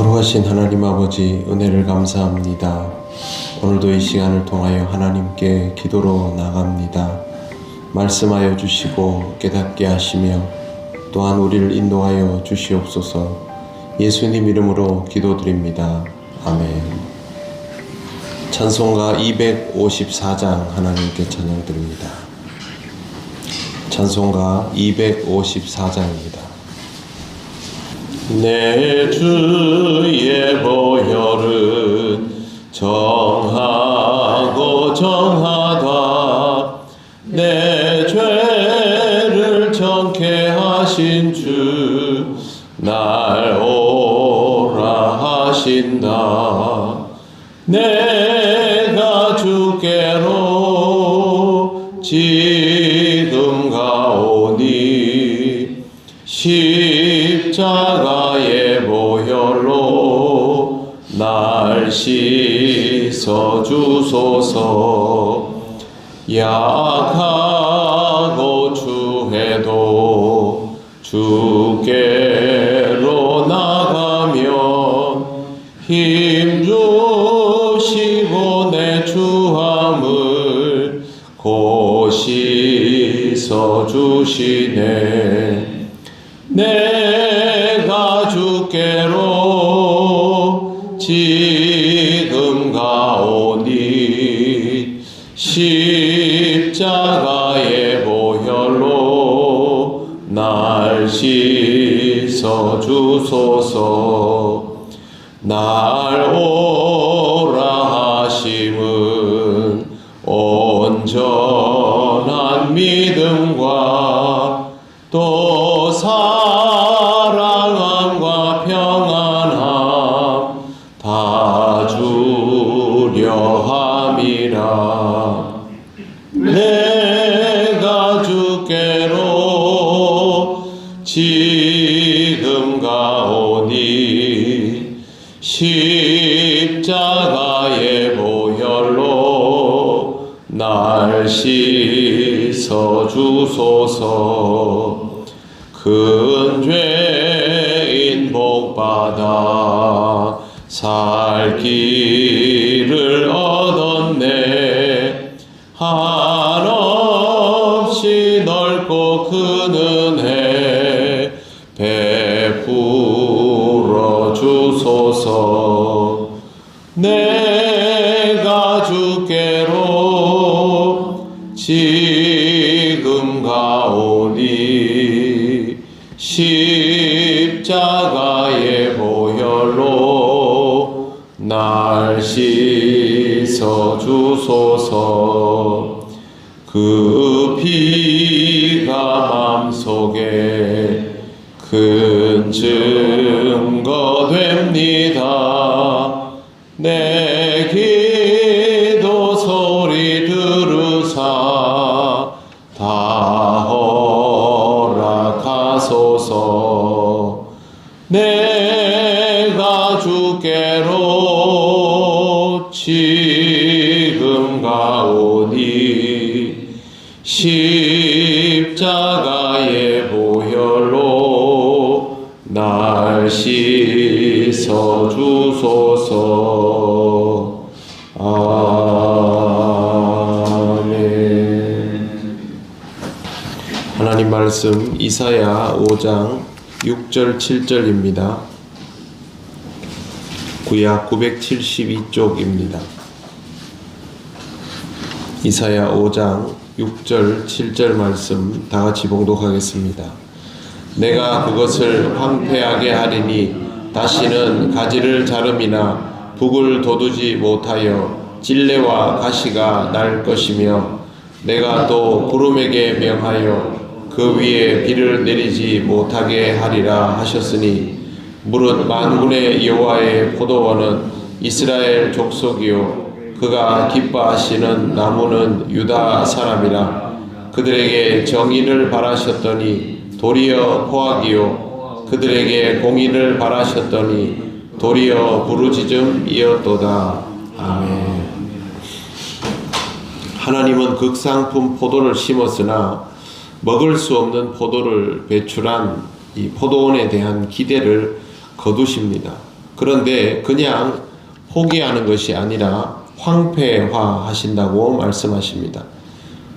거룩하신 하나님 아버지, 은혜를 감사합니다. 오늘도 이 시간을 통하여 하나님께 기도로 나갑니다. 말씀하여 주시고 깨닫게 하시며 또한 우리를 인도하여 주시옵소서. 예수님 이름으로 기도드립니다. 아멘. 찬송가 254장 하나님께 찬양드립니다. 찬송가 254장입니다. 내 주의 보혈은 정하고 정하다. 내 죄를 정케 하신 주 날 오라 하신다. 내가 주께로 지금 가오니 십자가의 보혈로 날 씻어 주소서. 약하고 추해도 주께로 나가면 힘 주시고 내 추함을 곧 씻어 주시네. 내가 주께로 지금 가오니 십자가의 보혈로 날 씻어 주소서. 날 오라 하심은 온전한 믿음과 또 사랑함과 평안함 다 주려 함이라. 내가 주께로 지금 가오니 십자가의 보혈로 날 씻어 주소서. 큰 죄인 복받아 살 길을 얻었네. 한없이 넓고 큰 은혜 베풀어 주소서. 내가 주께로 지금 가오니 십자가의 보혈로 날 씻어 주소서. 그 피가 맘속에 큰 증거 됩니다. 내 기도 소리 들으사 다 허락하소서. 내가 주께로 지금 가오니 십자가의 보혈로 날 씻어 주소서. 아멘. 하나님 말씀 이사야 5장 6절 7절입니다. 구약 972쪽입니다. 이사야 5장 6절 7절 말씀 다같이 봉독하겠습니다. 내가 그것을 황폐하게 하리니 다시는 가지를 자름이나 북을 돋우지 못하여 찔레와 가시가 날 것이며 내가 또 구름에게 명하여 그 위에 비를 내리지 못하게 하리라 하셨으니 무릇 만군의 여호와의 포도원은 이스라엘 족속이요 그가 기뻐하시는 나무는 유다 사람이라. 그들에게 정의를 바라셨더니 도리어 포악이요 그들에게 공의를 바라셨더니 도리어 부르짖음이었도다. 아멘. 하나님은 극상품 포도를 심었으나 먹을 수 없는 포도를 배출한 이 포도원에 대한 기대를 거두십니다. 그런데 그냥 포기하는 것이 아니라 황폐화하신다고 말씀하십니다.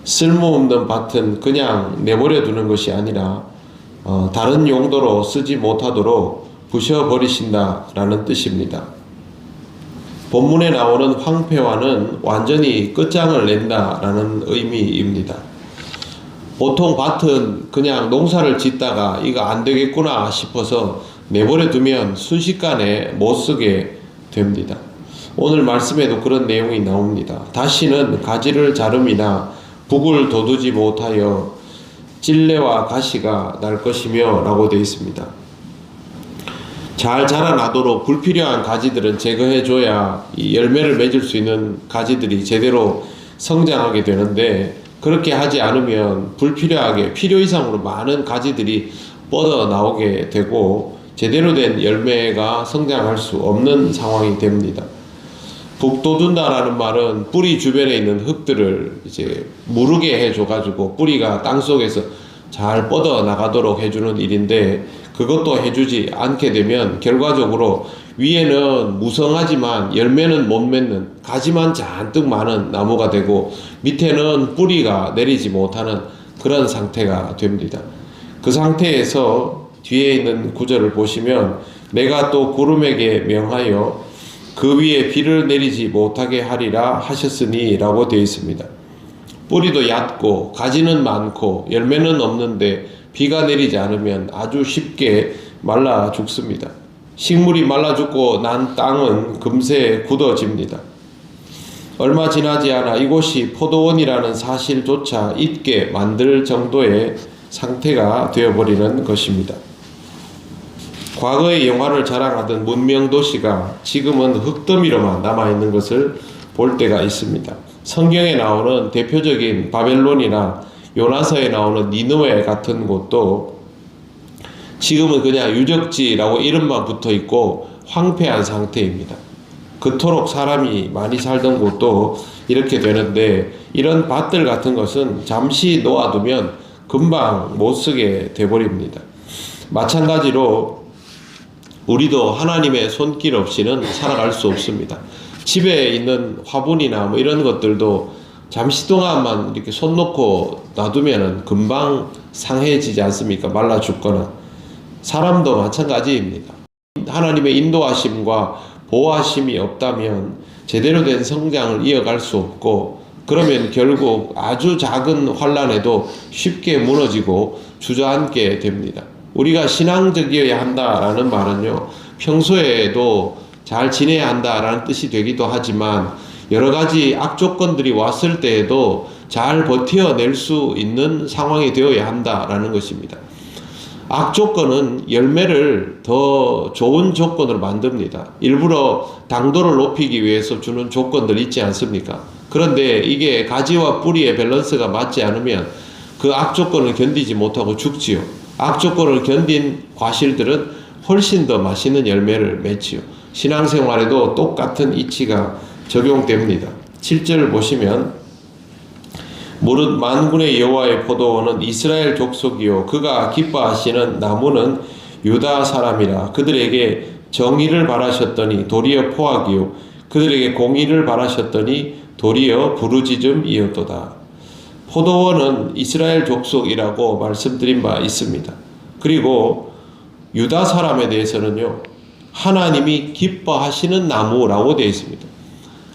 쓸모없는 밭은 그냥 내버려 두는 것이 아니라 다른 용도로 쓰지 못하도록 부셔버리신다라는 뜻입니다. 본문에 나오는 황폐화는 완전히 끝장을 낸다라는 의미입니다. 보통 밭은 그냥 농사를 짓다가 이거 안 되겠구나 싶어서 내버려 두면 순식간에 못 쓰게 됩니다. 오늘 말씀에도 그런 내용이 나옵니다. 다시는 가지를 자름이나 북을 돋우지 못하여 찔레와 가시가 날 것이며 라고 되어 있습니다. 잘 자라나도록 불필요한 가지들은 제거해줘야 이 열매를 맺을 수 있는 가지들이 제대로 성장하게 되는데, 그렇게 하지 않으면 불필요하게 필요 이상으로 많은 가지들이 뻗어 나오게 되고 제대로 된 열매가 성장할 수 없는 상황이 됩니다. 북돋운다라는 말은 뿌리 주변에 있는 흙들을 이제 무르게 해줘가지고 뿌리가 땅 속에서 잘 뻗어 나가도록 해주는 일인데, 그것도 해주지 않게 되면 결과적으로 위에는 무성하지만 열매는 못 맺는 가지만 잔뜩 많은 나무가 되고 밑에는 뿌리가 내리지 못하는 그런 상태가 됩니다. 그 상태에서 뒤에 있는 구절을 보시면 내가 또 구름에게 명하여 그 위에 비를 내리지 못하게 하리라 하셨으니 라고 되어 있습니다. 뿌리도 얕고 가지는 많고 열매는 없는데 비가 내리지 않으면 아주 쉽게 말라 죽습니다. 식물이 말라 죽고 난 땅은 금세 굳어집니다. 얼마 지나지 않아 이곳이 포도원이라는 사실조차 잊게 만들 정도의 상태가 되어버리는 것입니다. 과거의 영화를 자랑하던 문명도시가 지금은 흙더미로만 남아있는 것을 볼 때가 있습니다. 성경에 나오는 대표적인 바벨론이나 요나서에 나오는 니느웨 같은 곳도 지금은 그냥 유적지라고 이름만 붙어 있고 황폐한 상태입니다. 그토록 사람이 많이 살던 곳도 이렇게 되는데, 이런 밭들 같은 것은 잠시 놓아두면 금방 못 쓰게 돼버립니다. 마찬가지로 우리도 하나님의 손길 없이는 살아갈 수 없습니다. 집에 있는 화분이나 뭐 이런 것들도 잠시 동안만 이렇게 손 놓고 놔두면은 금방 상해지지 않습니까? 말라 죽거나. 사람도 마찬가지입니다. 하나님의 인도하심과 보호하심이 없다면 제대로 된 성장을 이어갈 수 없고, 그러면 결국 아주 작은 환난에도 쉽게 무너지고 주저앉게 됩니다. 우리가 신앙적이어야 한다라는 말은요, 평소에도 잘 지내야 한다라는 뜻이 되기도 하지만 여러 가지 악조건들이 왔을 때에도 잘 버텨낼 수 있는 상황이 되어야 한다라는 것입니다. 악조건은 열매를 더 좋은 조건으로 만듭니다. 일부러 당도를 높이기 위해서 주는 조건들 있지 않습니까? 그런데 이게 가지와 뿌리의 밸런스가 맞지 않으면 그 악조건을 견디지 못하고 죽지요. 악조건을 견딘 과실들은 훨씬 더 맛있는 열매를 맺지요. 신앙생활에도 똑같은 이치가 적용됩니다. 7절을 보시면 무릇 만군의 여호와의 포도원은 이스라엘 족속이요 그가 기뻐하시는 나무는 유다 사람이라. 그들에게 정의를 바라셨더니 도리어 포악이요 그들에게 공의를 바라셨더니 도리어 부르짖음이었도다. 포도원은 이스라엘 족속이라고 말씀드린 바 있습니다. 그리고 유다 사람에 대해서는요, 하나님이 기뻐하시는 나무라고 되어 있습니다.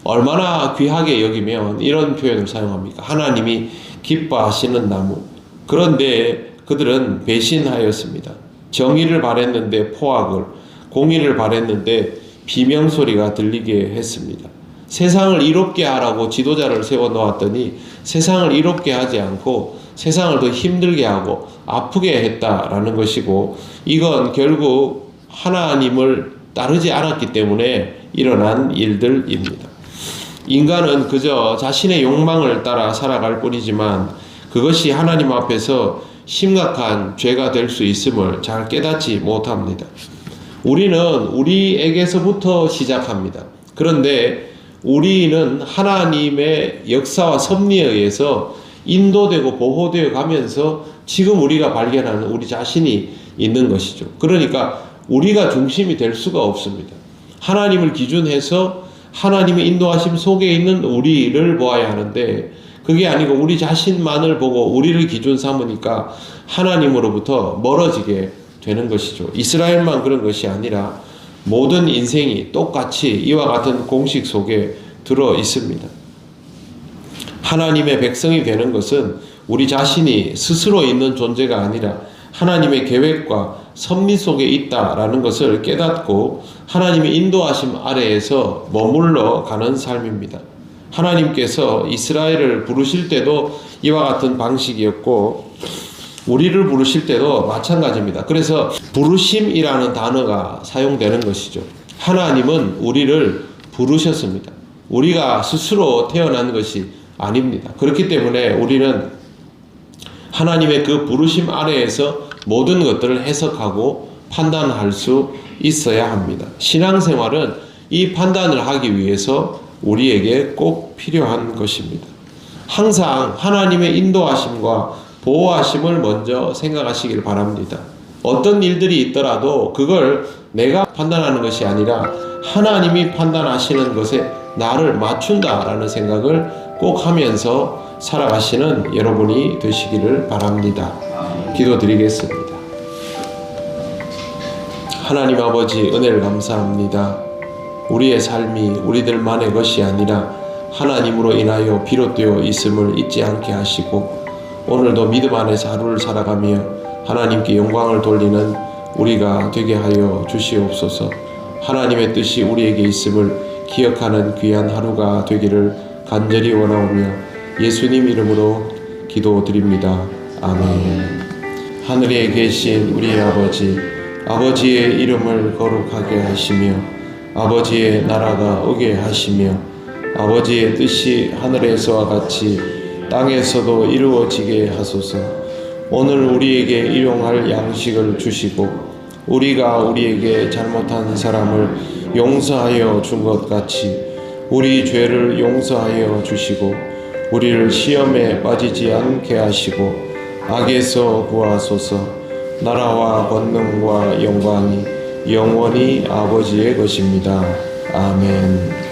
얼마나 귀하게 여기면 이런 표현을 사용합니까? 하나님이 기뻐하시는 나무. 그런데 그들은 배신하였습니다. 정의를 바랬는데 포악을, 공의를 바랬는데 비명소리가 들리게 했습니다. 세상을 이롭게 하라고 지도자를 세워놓았더니 세상을 이롭게 하지 않고 세상을 더 힘들게 하고 아프게 했다라는 것이고, 이건 결국 하나님을 따르지 않았기 때문에 일어난 일들입니다. 인간은 그저 자신의 욕망을 따라 살아갈 뿐이지만 그것이 하나님 앞에서 심각한 죄가 될 수 있음을 잘 깨닫지 못합니다. 우리는 우리에게서부터 시작합니다. 그런데 우리는 하나님의 역사와 섭리에 의해서 인도되고 보호되어 가면서 지금 우리가 발견하는 우리 자신이 있는 것이죠. 그러니까 우리가 중심이 될 수가 없습니다. 하나님을 기준해서 하나님의 인도하심 속에 있는 우리를 보아야 하는데, 그게 아니고 우리 자신만을 보고 우리를 기준 삼으니까 하나님으로부터 멀어지게 되는 것이죠. 이스라엘만 그런 것이 아니라 모든 인생이 똑같이 이와 같은 공식 속에 들어 있습니다. 하나님의 백성이 되는 것은 우리 자신이 스스로 있는 존재가 아니라 하나님의 계획과 섭리 속에 있다라는 것을 깨닫고 하나님의 인도하심 아래에서 머물러 가는 삶입니다. 하나님께서 이스라엘을 부르실 때도 이와 같은 방식이었고 우리를 부르실 때도 마찬가지입니다. 그래서 부르심이라는 단어가 사용되는 것이죠. 하나님은 우리를 부르셨습니다. 우리가 스스로 태어난 것이 아닙니다. 그렇기 때문에 우리는 하나님의 그 부르심 아래에서 모든 것들을 해석하고 판단할 수 있어야 합니다. 신앙생활은 이 판단을 하기 위해서 우리에게 꼭 필요한 것입니다. 항상 하나님의 인도하심과 보호하심을 먼저 생각하시길 바랍니다. 어떤 일들이 있더라도 그걸 내가 판단하는 것이 아니라 하나님이 판단하시는 것에 나를 맞춘다라는 생각을 꼭 하면서 살아가시는 여러분이 되시기를 바랍니다. 기도드리겠습니다. 하나님 아버지, 은혜를 감사합니다. 우리의 삶이 우리들만의 것이 아니라 하나님으로 인하여 비롯되어 있음을 잊지 않게 하시고 오늘도 믿음 안에서 하루를 살아가며 하나님께 영광을 돌리는 우리가 되게 하여 주시옵소서. 하나님의 뜻이 우리에게 있음을 기억하는 귀한 하루가 되기를 간절히 원하오며 예수님 이름으로 기도드립니다. 아멘. 하늘에 계신 우리의 아버지, 아버지의 이름을 거룩하게 하시며 아버지의 나라가 오게 하시며 아버지의 뜻이 하늘에서와 같이 땅에서도 이루어지게 하소서. 오늘 우리에게 일용할 양식을 주시고 우리가 우리에게 잘못한 사람을 용서하여 준 것 같이 우리 죄를 용서하여 주시고 우리를 시험에 빠지지 않게 하시고 악에서 구하소서. 나라와 권능과 영광이 영원히 아버지의 것입니다. 아멘.